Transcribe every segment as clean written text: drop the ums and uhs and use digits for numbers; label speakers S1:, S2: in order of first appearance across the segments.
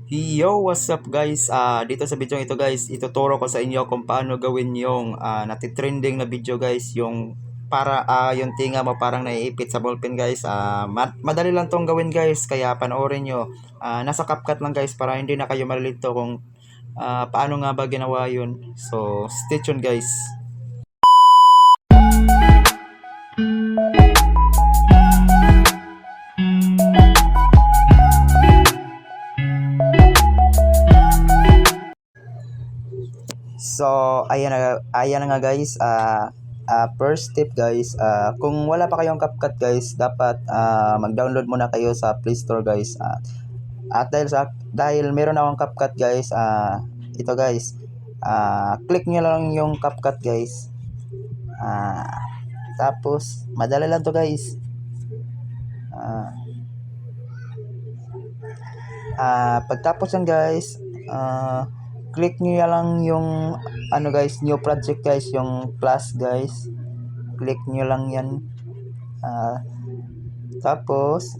S1: Yo, what's up guys? Dito sa video ito guys, ituturo ko sa inyo kung paano gawin yung natitrending na video guys, yung para yung tinga mo parang naiipit sa ballpen guys. Madali lang tong gawin guys, kaya panoorin nyo. Nasa CapCut lang guys para hindi na kayo malilito kung paano nga ba ginawa yun. So, stay tuned guys. So, ayan na nga guys. First tip guys, kung wala pa kayong CapCut guys, dapat mag-download muna kayo sa Play Store guys. At dahil meron akong CapCut guys, ito guys, click nyo lang yung CapCut guys. Tapos, madali lang to guys. Pagtapos yan guys, click nyo lang yung ano guys, new project guys, yung plus guys. Click nyo lang yan. Tapos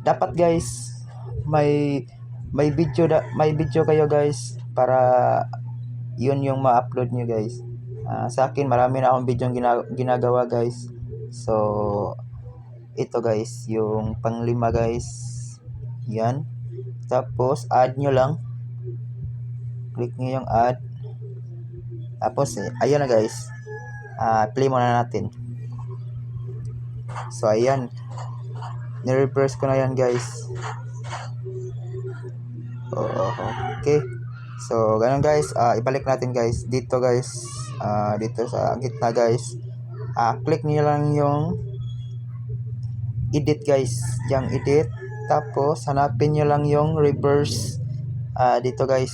S1: dapat guys may video kayo guys para yun yung ma-upload nyo guys. Sa akin marami na akong video ginagawa guys. So ito guys yung panglima guys, yan. Tapos add nyo lang, click nyo yung add. Tapos ayan na guys, play muna natin. So ayan, ni-reverse ko na yan guys. Okay, so ganun guys, ibalik natin guys dito guys, dito sa gitna guys. Click niyo lang yung edit guys, yung edit. Tapos hanapin niyo lang yung reverse, dito guys,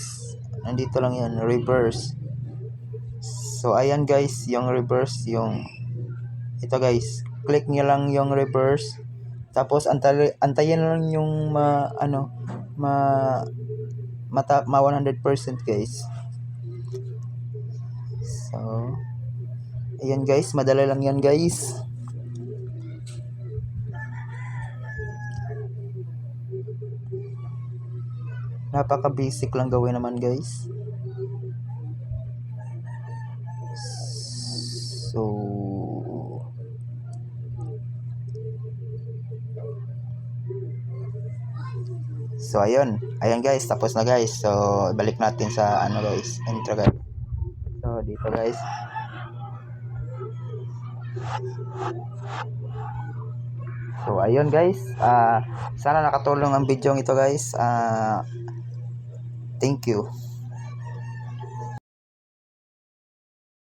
S1: nandito lang yan, reverse. So ayan guys, yung reverse, yung ito guys, click niyo lang yung reverse. Tapos antayin lang yung ma 100% guys. So ayan guys, madali lang yan guys. Napaka basic lang gawin naman guys. So ayun guys, tapos na guys. So balik natin sa ano guys, intro guys. So dito guys, so ayun guys, sana nakatulong ang video ito guys. Thank you.